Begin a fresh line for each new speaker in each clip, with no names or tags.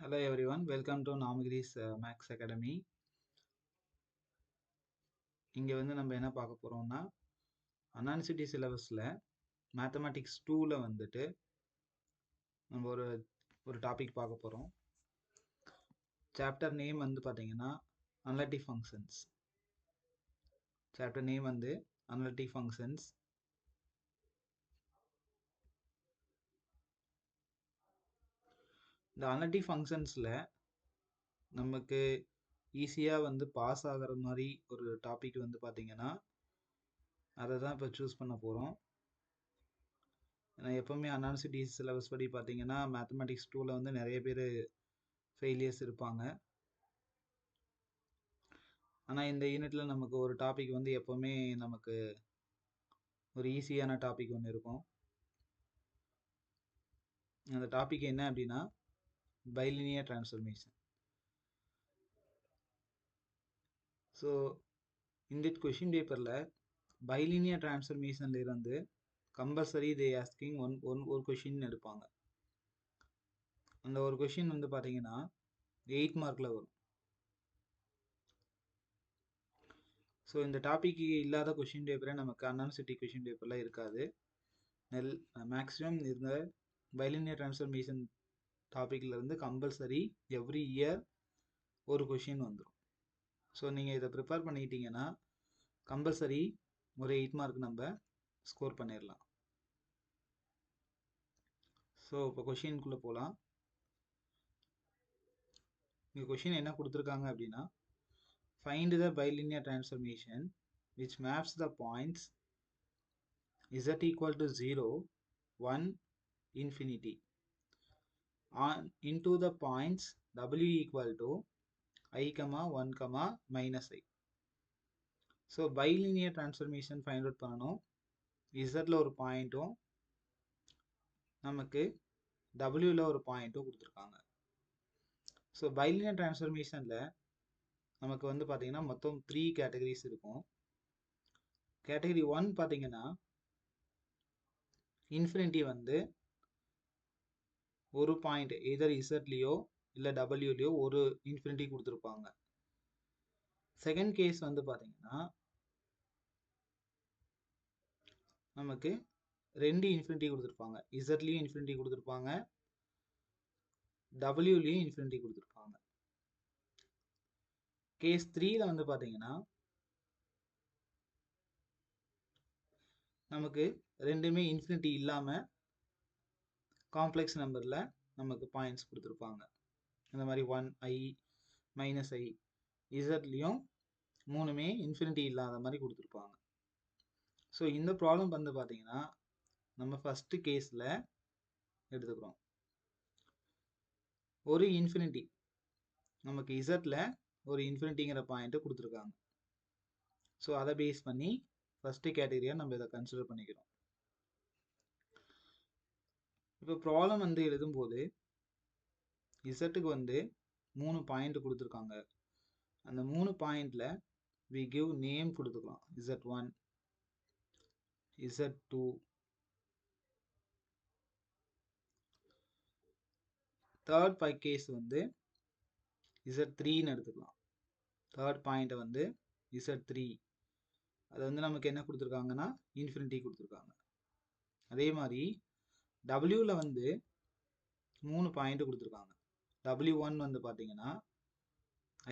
Hello everyone, welcome to Namagiri's Max Academy. இங்கே வந்து நம்ம என்ன பார்க்க போகிறோம்னா அனானிசிட்டி சிலபஸில் மேத்தமேட்டிக்ஸ் 2ல் வந்துட்டு நம்ம ஒரு டாபிக் பார்க்க போகிறோம். சாப்டர் நேம் வந்து பார்த்தீங்கன்னா அனலிட்டிக் ஃபங்க்ஷன்ஸ். சாப்டர் நேம் வந்து அனலிட்டிக் ஃபங்க்ஷன்ஸ். இந்த அனலிட்டிக் ஃபங்க்ஷன்ஸில் நமக்கு ஈஸியாக வந்து பாஸ் ஆகிற மாதிரி ஒரு டாபிக் வந்து பார்த்தீங்கன்னா அதை தான் இப்போ சூஸ் பண்ண போகிறோம். ஏன்னா எப்போவுமே அனாலிசிட்டி சிலபஸ் படி பார்த்தீங்கன்னா மேத்தமேட்டிக்ஸ் 2ல் வந்து நிறைய பேர் ஃபெயிலியர்ஸ் இருப்பாங்க. ஆனால் இந்த யூனிட்டில் நமக்கு ஒரு டாபிக் வந்து எப்போவுமே நமக்கு ஒரு ஈஸியான டாபிக் ஒன்று இருக்கும். அந்த டாபிக் என்ன அப்படின்னா பைலினியர் டிரான்ஸ்ஃபர்மேஷன். ஸோ இந்த கொஷின் பேப்பரில் பைலினியர் டிரான்ஸ்ஃபர்மேஷன்ல இருந்து கம்பல்சரி தே ஆஸ்கிங் ஒரு கொஷின் எடுப்பாங்க. அந்த ஒரு கொஷின் வந்து பார்த்தீங்கன்னா 8 மார்க்கில் வரும். ஸோ இந்த டாபிக் இல்லாத கொஷின் பேப்பரே நமக்கு அனாலிசிட்டி கொஷின் பேப்பரில் இருக்காது. மேக்ஸிமம் இந்த பைலினியர் டிரான்ஸ்ஃபர்மேஷன் டாப்பிக்கில் இருந்து கம்பல்சரி எவ்ரி இயர் ஒரு கொஷின் வந்துடும். ஸோ நீங்கள் இதை ப்ரிப்பேர் பண்ணிக்கிட்டீங்கன்னா கம்பல்சரி ஒரு 8 மார்க் நம்ம ஸ்கோர் பண்ணிடலாம். ஸோ இப்போ கொஷினுக்குள்ளே போகலாம். இங்கே கொஷின் என்ன கொடுத்துருக்காங்க அப்படின்னா find the bilinear transformation which maps the points z equal to 0, 1, infinity into the points w equal to I, 1, minus I. So bilinear transformation find out பண்ணணும். இசட்டில் ஒரு பாயிண்ட்டும் நமக்கு டபிள்யூவில் ஒரு பாயிண்ட்டும் கொடுத்துருக்காங்க. ஸோ பைலினியர் டிரான்ஸ்ஃபர்மேஷனில் நமக்கு வந்து பார்த்தீங்கன்னா மொத்தம் 3 கேட்டகரிஸ் இருக்கும். கேட்டகரி 1 பார்த்தீங்கன்னா இன்ஃபினிட்டி வந்து ஒரு பாயிண்ட் எதர் இசட்லேயோ இல்லை டபிள்யூலையோ ஒரு இன்ஃபினிட்டி கொடுத்துருப்பாங்க. செகண்ட் கேஸ் வந்து பார்த்தீங்கன்னா நமக்கு 2 இன்ஃபினிட்டி கொடுத்துருப்பாங்க. இசட்லேயும் இன்ஃபினிட்டி கொடுத்துருப்பாங்க, டபிள்யூலையும் இன்ஃபினிட்டி கொடுத்துருப்பாங்க. கேஸ் 3ல வந்து பார்த்தீங்கன்னா நமக்கு ரெண்டுமே இன்ஃபினிட்டி இல்லாமல் காம்ப்ளெக்ஸ் நம்பரில் நமக்கு பாயிண்ட்ஸ் கொடுத்துருப்பாங்க. இந்த மாதிரி 1, I, மைனஸ் I, இசட்லேயும் மூணுமே இன்ஃபினிட்டி இல்லாத மாதிரி கொடுத்துருப்பாங்க. ஸோ இந்த ப்ராப்ளம் வந்து பார்த்தீங்கன்னா நம்ம ஃபஸ்ட்டு கேஸில் எடுத்துக்கிறோம். ஒரு இன்ஃபினிட்டி நமக்கு இசட்டில் ஒரு இன்ஃபினிட்டிங்கிற பாயிண்ட்டு கொடுத்துருக்காங்க. ஸோ அதை பேஸ் பண்ணி ஃபஸ்ட்டு கேட்டகரியாக நம்ம இதை கன்சிடர் பண்ணிக்கிறோம். இப்போ ப்ராப்ளம் வந்து எழுதும்போது இசட்டுக்கு வந்து 3 பாயிண்ட் கொடுத்துருக்காங்க. அந்த 3 பாயிண்டில் we give நேம் கொடுத்துக்கலாம். z1, z2, தேர்ட் கேஸ் வந்து z3ன்னு எடுத்துக்கலாம். தேர்ட் பாயிண்ட்டை வந்து z3, அது வந்து நமக்கு என்ன கொடுத்துருக்காங்கன்னா இன்ஃபினிட்டி கொடுத்துருக்காங்க. அதே மாதிரி டபிள்யூவில் வந்து 3 பாயிண்ட் கொடுத்துருக்காங்க. w1 வந்து பார்த்தீங்கன்னா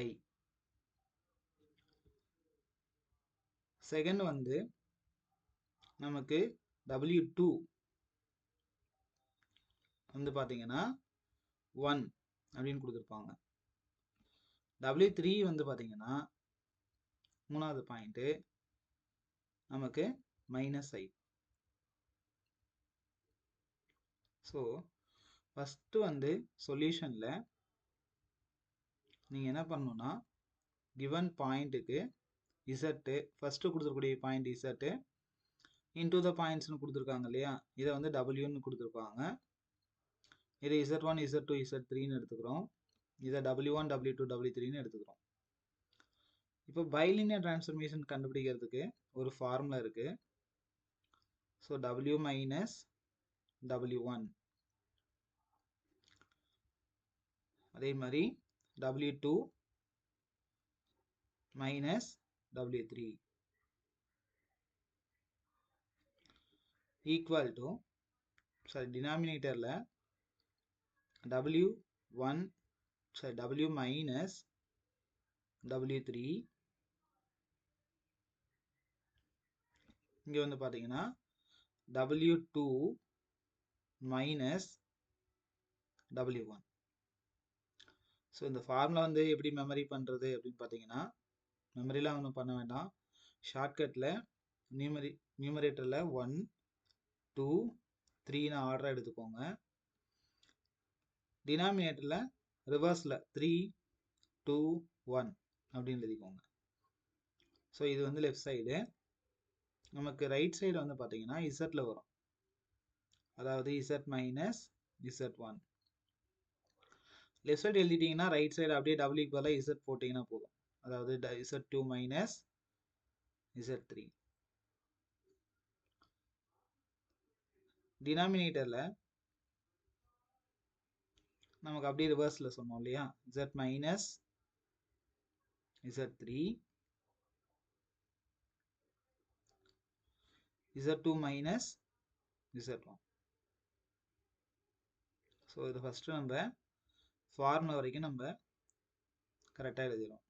I, செகண்ட் வந்து நமக்கு w2 வந்து பார்த்தீங்கன்னா 1 அப்படின்னு கொடுத்துருப்பாங்க. w3 வந்து பார்த்தீங்கன்னா மூணாவது பாயிண்ட்டு நமக்கு மைனஸ் I. ஸோ ஃபஸ்ட்டு வந்து சொல்யூஷனில் நீங்கள் என்ன பண்ணணுன்னா கிவன் பாயிண்ட்டுக்கு இசட்டு ஃபஸ்ட்டு கொடுத்துருக்கூடிய பாயிண்ட் இசட்டு இன்டூ த பாயிண்ட்ஸ்னு கொடுத்துருக்காங்க இல்லையா, இதை வந்து டபிள்யூன்னு கொடுத்துருப்பாங்க. இதை z1, z2, z3ன்னு எடுத்துக்கிறோம். இதை w1, w2, w3ன்னு எடுத்துக்கிறோம். இப்போ பைலினியர் டிரான்ஸ்ஃபர்மேஷன் கண்டுபிடிக்கிறதுக்கு ஒரு ஃபார்முலா இருக்குது. ஸோ w மைனஸ் w1, அதே மாதிரி W2 minus W3 equal to, sorry, denominatorல W1, sorry, W minus W3, இங்க வந்து பாத்தீங்கன்னா W2 minus W1. ஸோ இந்த ஃபார்முலா வந்து எப்படி மெமரி பண்ணுறது அப்படின்னு பார்த்தீங்கன்னா, மெமரிலாம் ஒன்றும் பண்ண வேண்டாம். ஷார்ட்கட்டில் நியூமரேட்டரில் 1 2 3ன்னு ஆர்டராக எடுத்துக்கோங்க. டினாமினேட்டரில் ரிவர்ஸில் 3 2 1 அப்படின்னு எழுதிக்கோங்க. ஸோ இது வந்து லெஃப்ட் சைடு. நமக்கு ரைட் சைடு வந்து பார்த்தீங்கன்னா இசட்டில் வரும், அதாவது Z minus Z1. Left side எழுதிட்டீங்கன்னா ரைட் சைடு அப்படியே டபுள்யூக்கு பதிலாக இசட் போட்டிங்கன்னா போதும், அதாவது Z2 மைனஸ் Z3. டினாமினேட்டரில் நமக்கு அப்படியே ரிவர்ஸில் சொன்னோம் இல்லையா, Z minus Z3, Z2 minus Z1. So இது ஃபஸ்ட்டு நம்ம ஃபார்முலா வரைக்கும் நம்ம கரெக்டாக எழுதிடும்.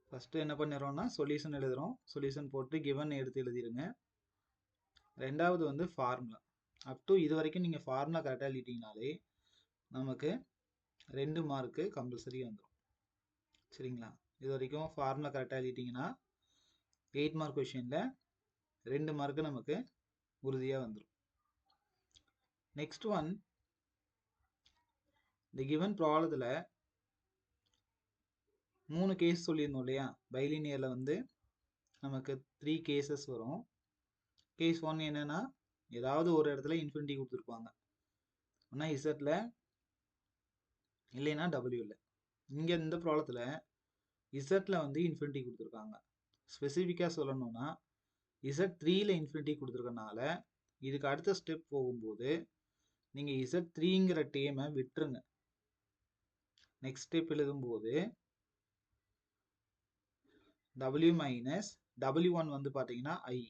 ஃபஸ்ட்டு என்ன பண்ணிடுறோம்னா சொல்யூஷன் எழுதுகிறோம், சொல்யூஷன் போட்டு கிவன் எடுத்து எழுதிடுங்க. ரெண்டாவது வந்து ஃபார்முலா. அப் டு இது வரைக்கும் நீங்கள் ஃபார்முலா கரெக்டாக எழுதிட்டீங்கனாலே நமக்கு 2 மார்க்கு கம்பல்சரி வந்துடும். சரிங்களா, இது வரைக்கும் ஃபார்முலா கரெக்டாக எழுதிட்டிங்கன்னா 8 மார்க் கொஷினில் 2 மார்க்கு நமக்கு உறுதியாக வந்துடும். நெக்ஸ்ட் ஒன், இந்த கிவன் ப்ராப்ளத்தில் 3 கேஸ் சொல்லியிருந்தோம் இல்லையா, பைலினியரில் வந்து நமக்கு 3 கேசஸ் வரும். கேஸ் 1 என்னன்னா, ஏதாவது ஒரு இடத்துல இன்ஃபினிட்டி கொடுத்துருப்பாங்க, ஒன்றா இசட்டில் இல்லைன்னா டபிள்யூவில். இங்கே இந்த ப்ராப்ளத்தில் இசட்டில் வந்து இன்ஃபினிட்டி கொடுத்துருக்காங்க. ஸ்பெசிஃபிக்காக சொல்லணும்னா Z3ல இன்ஃபினிட்டி கொடுத்துருக்கனால இதுக்கு அடுத்த ஸ்டெப் போகும்போது நீங்கள் Z3ங்கிற டேமை விட்டுருங்க. நெக்ஸ்ட் ஸ்டெப் எழுதும்போது W மைனஸ் W1 வந்து பார்த்தீங்கன்னா I,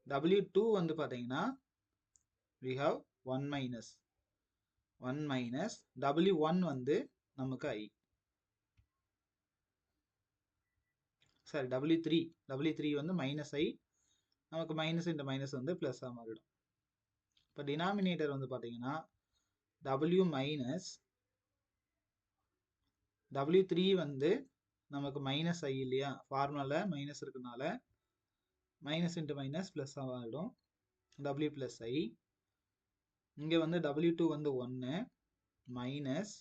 W2 வந்து பார்த்தீங்கன்னா we have 1 minus W1 வந்து நமக்கு I, சாரி W3 வந்து மைனஸ் I, நமக்கு மைனஸ் இந்த மைனஸ் வந்து ப்ளஸ்ஸாக மாறிடும். இப்போ டினாமினேட்டர் வந்து பார்த்தீங்கன்னா W மைனஸ் W3 வந்து நமக்கு மைனஸ் I இல்லையா, ஃபார்முலாவில் மைனஸ் இருக்கனால மைனஸ் இன்ட்டு மைனஸ் ப்ளஸ்ஸாக ஆகிடும், W ப்ளஸ் I. இங்கே வந்து W2 வந்து 1 மைனஸ்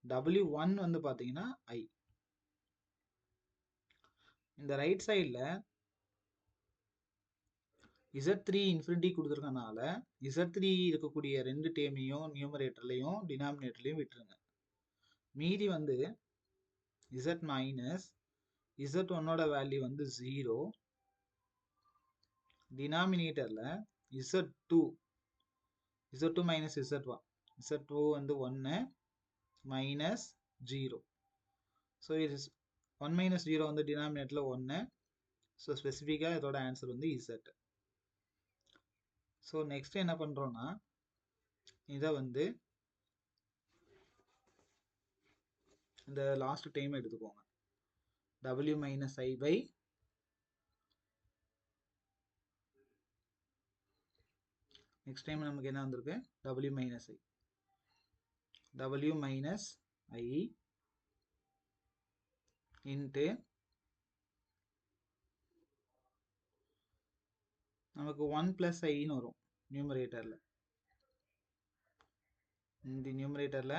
W1 வந்து பார்த்தீங்கன்னா I. இந்த ரைட் சைடில் Z3 இன்ஃபினிட்டி கொடுத்துருக்கனால Z3 இருக்கக்கூடிய 2 டேமையும் நியூமரேட்டர்லையும் டினாமினேட்டர்லையும் விட்டுருங்க. மீதி வந்து Z மைனஸ் Z1ஓட வேல்யூ வந்து 0, டினாமினேட்டரில் Z2 மைனஸ் Z2 வந்து 1 மைனஸ் 0. ஸோ இது 1 மைனஸ் 0 வந்து டினாமினேட்டரில் 1. ஸோ ஸ்பெசிஃபிக்காக இதோட ஆன்சர் வந்து Z. ஸோ நெக்ஸ்ட் என்ன பண்ணுறோன்னா, இதை வந்து இந்த லாஸ்ட் டைம் எடுத்துக்கோங்க, W minus I by next time நமக்கு என்ன வந்திருக்கு, W மைனஸ் I இன்ட்டு நமக்கு 1 ப்ளஸ் ஐன்னு வரும் நியூமரேட்டரில். இந்த நியூமரேட்டரில்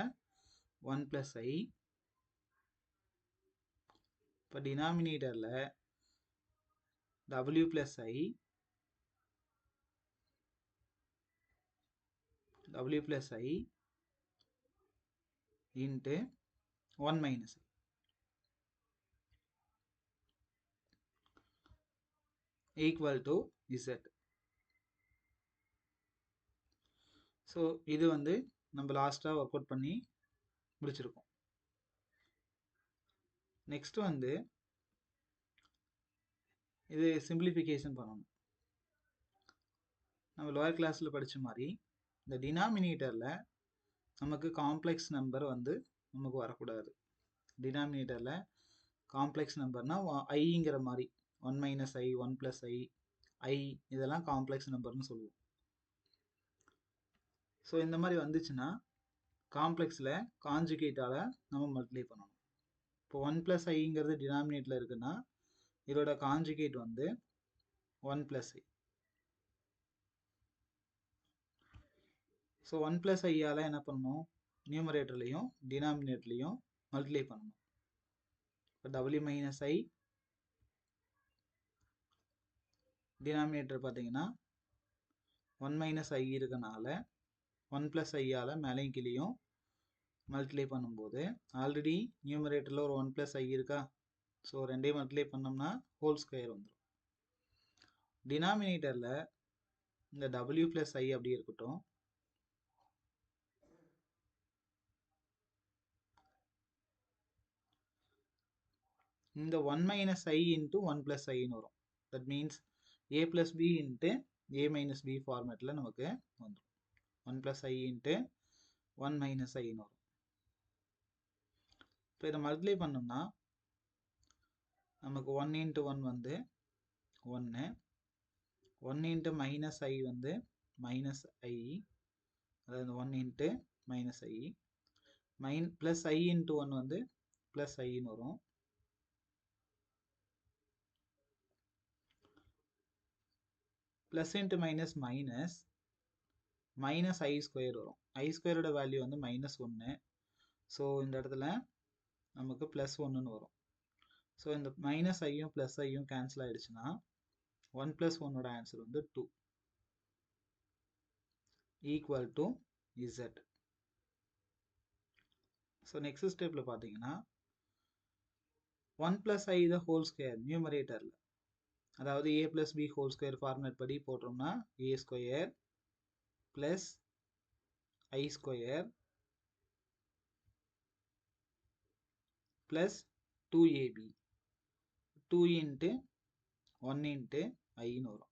1 ப்ளஸ் I, இப்போ டினாமினேட்டரில் W plus I into 1 minus I equal to Z. So இது வந்து நம்ம லாஸ்ட்டாக ஒர்க் அவுட் பண்ணி முடிச்சிருக்கோம். நெக்ஸ்ட் வந்து இது சிம்பிளிஃபிகேஷன் பண்ணணும். நம்ம லோயர் கிளாஸில் படித்த மாதிரி இந்த டினாமினேட்டரில் நமக்கு காம்ப்ளெக்ஸ் நம்பர் வந்து நமக்கு வரக்கூடாது. டினாமினேட்டரில் காம்ப்ளெக்ஸ் நம்பர்னால் ஐங்கிற மாதிரி 1 - i 1 + i இதெல்லாம் காம்ப்ளெக்ஸ் நம்பர்னு சொல்லுவோம். ஸோ இந்த மாதிரி வந்துச்சுன்னா காம்ப்ளெக்ஸில் கான்ஜுகேட்டால் நம்ம மல்டிப்ளை பண்ணணும். இப்போ 1 + iங்கிறது டினாமினேட்டில் இருக்குன்னா இதோட கான்ஜுகேட் வந்து 1 + i. ஸோ 1 + iயால் என்ன பண்ணணும், நியூமரேட்டர்லையும் டினாமினேட்டர்லையும் மல்டிப்ளை பண்ணணும். இப்போ w - i டினாமினேட்டர் பார்த்தீங்கன்னா 1 - i இருக்கனால 1 + iயால் மேலையும் கீழையும் மல்டிப்ளை பண்ணும்போது ஆல்ரெடி நியூமரேட்டரில் ஒரு 1 + i இருக்கா, ஸோ ரெண்டையும் மல்டிப்ளை பண்ணோம்னா ஹோல் ஸ்கொயர் வந்துடும். டினாமினேட்டரில் இந்த w + i அப்படி இருக்கட்டும், இந்த 1 - i × 1 + iன்னு வரும். That means a + b × a - b ஃபார்மேட்டில் நமக்கு வந்துடும். 1 + i × 1 - iன்னு வரும். இப்போ இதை மல்டிப்ளை பண்ணோம்னா நமக்கு 1 × 1 வந்து 1, 1 × - i வந்து -i, அதாவது 1 × - i, +i × 1 வந்து +iன்னு வரும். ப்ளஸ் இன்ட்டு மைனஸ் மைனஸ் ஐ ஸ்கொயர் வரும். ஐ ஸ்கொயரோட வேல்யூ வந்து -1. ஸோ இந்த இடத்துல நமக்கு +1ன்னு வரும். ஸோ இந்த மைனஸ் ஐயும் ப்ளஸ் ஐயும் கேன்சல் ஆகிடுச்சுன்னா 1 + 1ஓட ஆன்சர் வந்து 2 = z. ஸோ நெக்ஸ்ட் ஸ்டெப்பில் பார்த்தீங்கன்னா 1 + i the whole square நியூமரேட்டரில், அதாவது a + b whole square format படி போட்டோம்னா a² + i² + 2ab 2 × 1 × iன்னு வரும்.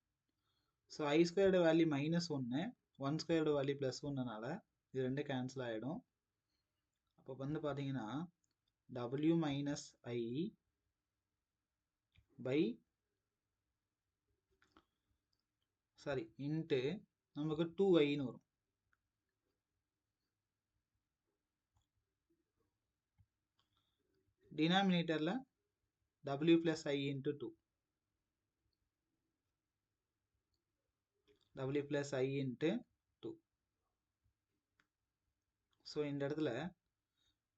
ஸோ i² வேல்யூ -1, 1² வேல்யூ +1னால இது ரெண்டு கேன்சல் ஆகிடும். அப்போ வந்து பார்த்தீங்கன்னா w - i இன்ட்டு நமக்கு 2iன்னு வரும். டினாமினேட்டரில் w + i × 2, w + i × 2. So இந்த இடத்துல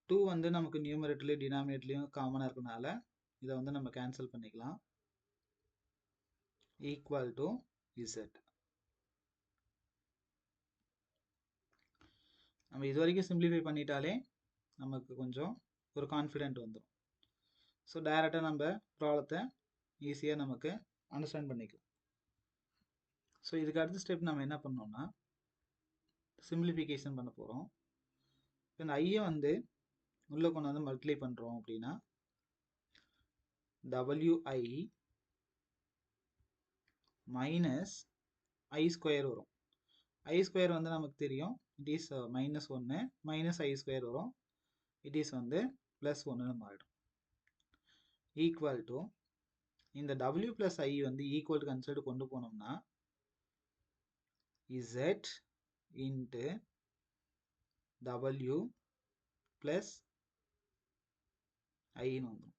2 வந்து நமக்கு நியூமரேட்டர்லையும் டினாமினேட்டர்லையும் காமனாக இருக்கனால இதை வந்து நம்ம கேன்சல் பண்ணிக்கலாம். = z. நம்ம இது வரைக்கும் சிம்பிளிஃபை பண்ணிட்டாலே நமக்கு கொஞ்சம் ஒரு கான்ஃபிடென்ட் வந்துடும். ஸோ டைரெக்டாக நம்ம ப்ராப்ளத்தை ஈஸியாக நமக்கு அண்டர்ஸ்டாண்ட் பண்ணிக்கலாம். ஸோ இதுக்கு அடுத்த ஸ்டெப் நம்ம என்ன பண்ணோம்னா சிம்பிளிஃபிகேஷன் பண்ண போகிறோம். இப்போ இந்த ஐயை வந்து உள்ளே கொண்டு வந்து மல்டிப்ளை பண்ணுறோம் அப்படின்னா wi - i² வரும். i² வந்து நமக்கு தெரியும், இட் இஸ் -1, -i² வரும், இட் இஸ் வந்து +1ன்னு மாறிடும். = இந்த w + i வந்து ஈக்குவல் கன்சல்ட் கொண்டு போனோம்னா z × w + iன்னு வந்துடும்.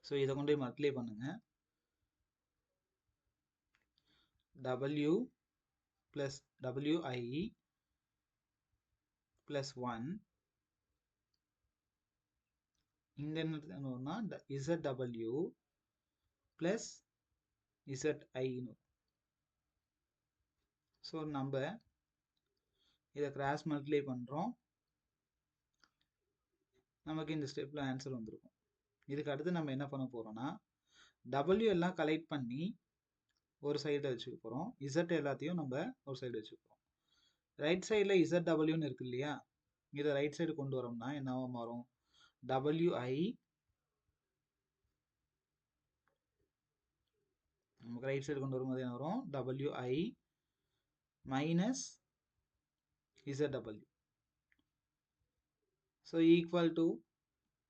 ஸோ இதை கொண்டு போய் மல்டிப்ளை பண்ணுங்க. w + wi + 1 இந்த என்னன்னா zw + ziன்னு. ஸோ நம்ம இதை கிராஸ் மல்டிப்ளை பண்ணுறோம், நமக்கு இந்த ஸ்டெப்பில் ஆன்சர் வந்திருக்கும். இதுக்கு அடுத்து நம்ம என்ன பண்ண போகிறோம்னா w எல்லாம் கலெக்ட் பண்ணி ஒரு சைடில் வச்சுக்க போகிறோம். இசட் எல்லாத்தையும் நம்ம ஒரு சைடு வச்சுக்க போகிறோம். ரைட் சைடில் இசட்டபிள்யூன்னு இருக்கு இல்லையா, இதை ரைட் சைடு கொண்டு வரோம்னா என்னவா மாறும்? WI நமக்கு ரைட் சைடு கொண்டு வரும்போது என்ன வரும்? WI minus ZW. So equal to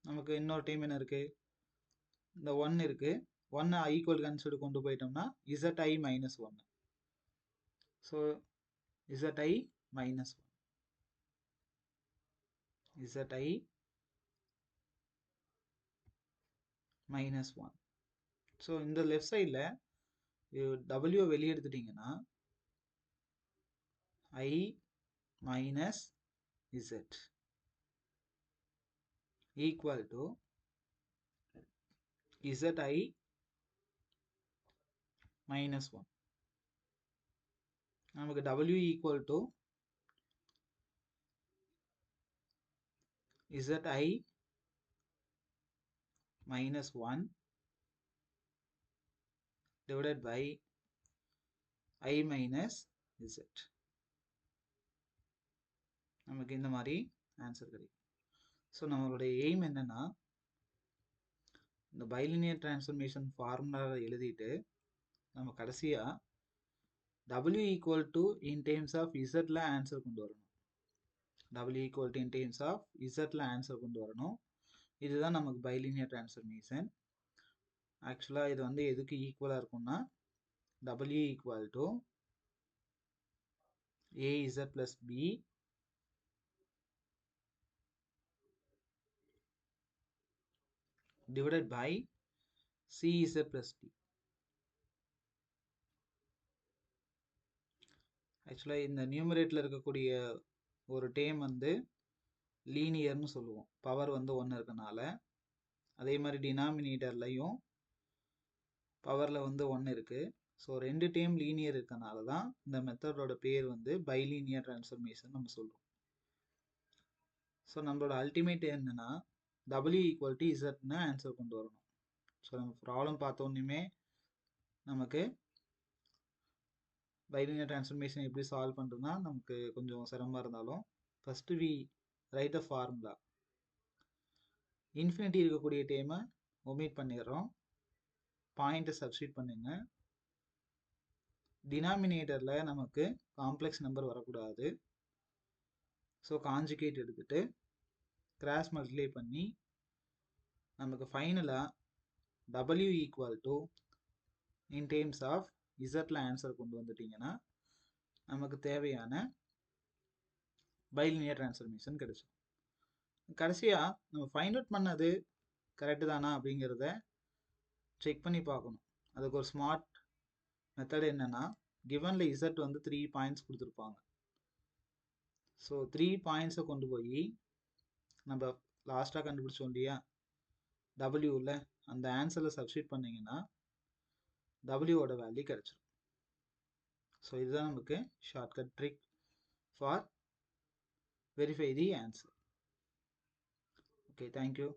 நமக்கு இன்னொரு டைம் என்ன இருக்கு? இந்த 1 இருக்கு. 1 ஈக்குவல் கன்சிடர் கொண்டு போயிட்டோம்னா ZI minus 1. So ZI minus 1. ZI minus 1. So இந்த லெஃப்ட் சைடில் W வெளியே எடுத்துட்டீங்கன்னா I minus Z equal to ZI minus 1. நமக்கு W equal to ZI minus 1 divided by I minus Z. நமக்கு இந்த மாதிரி ஆன்சர் கிடைக்கும். ஸோ நம்மளுடைய எய்ம் என்னன்னா, இந்த பைலினியர் டிரான்ஸ்ஃபர்மேஷன் ஃபார்முலாவை எழுதிட்டு நம்ம கடைசியாக W equal to in terms of Zல ஆன்சர் கொண்டு வரணும். W equal to in terms of Zல ஆன்சர் கொண்டு வரணும். இதுதான் நமக்கு பைலினியர் டிரான்ஸ்ஃபர்மேஷன். ஆக்சுவலாக இது வந்து எதுக்கு ஈக்குவலாக இருக்கும்னா, W equal to AZ plus B divided by CZ plus D. ஆக்சுவலாக இந்த நியூமரேட்டில் இருக்கக்கூடிய ஒரு டேம் வந்து லீனியர்னு சொல்லுவோம், பவர் வந்து 1 இருக்கனால. அதே மாதிரி டினாமினேட்டர்லையும் பவரில் வந்து 1 இருக்குது. ஸோ 2 டேம் லீனியர் இருக்கனால தான் இந்த மெத்தடோட பேர் வந்து பைலீனியர் டிரான்ஸ்ஃபர்மேஷன் நம்ம சொல்கிறோம். ஸோ நம்மளோட அல்டிமேட் என்னன்னா, W equal to Zன்னு ஆன்சர் கொண்டு வரணும். ஸோ நம்ம ப்ராப்ளம் பார்த்தோன்னுமே நமக்கு பைலினியர் டிரான்ஸ்ஃபர்மேஷன் எப்படி சால்வ் பண்ணுறதுனா நமக்கு கொஞ்சம் சிரமமாக இருந்தாலும், first we write the formula. Infinity இருக்கக்கூடிய டேமை ஒமிட் பண்ணிடுறோம், பாயிண்ட்டை சப்ஸ்டியூட் பண்ணுங்க. டினாமினேட்டரில் நமக்கு காம்ப்ளெக்ஸ் நம்பர் வரக்கூடாது. ஸோ காஞ்சுகேட் எடுத்துகிட்டு கிராஸ் மல்டிப்ளை பண்ணி நமக்கு ஃபைனலாக W equal to in terms of Zல ஆன்சர் கொண்டு வந்துட்டீங்கன்னா நமக்கு தேவையான பைலினியர் டிரான்ஸ்ஃபர்மேஷன் கிடைச்சிடும். கடைசியாக நம்ம ஃபைண்ட் அவுட் பண்ணது கரெக்டு தானா அப்படிங்கிறத செக் பண்ணி பார்க்கணும். அதுக்கு ஒரு ஸ்மார்ட் மெத்தட் என்னன்னா, கிவனில் இசட் வந்து 3 பாயிண்ட்ஸ் கொடுத்துருப்பாங்க. ஸோ 3 பாயிண்ட்ஸை கொண்டு போய் நம்ம லாஸ்ட்டாக கண்டுபிடிச்சோம் இல்லையா டபிள்யூவில், அந்த ஆன்சரில் சப்ஸ்டியூட் பண்ணிங்கன்னா டபிள்யூவோட வேல்யூ கிடைச்சிடும். ஸோ இதுதான் நமக்கு shortcut trick for verify the answer. Okay, thank you.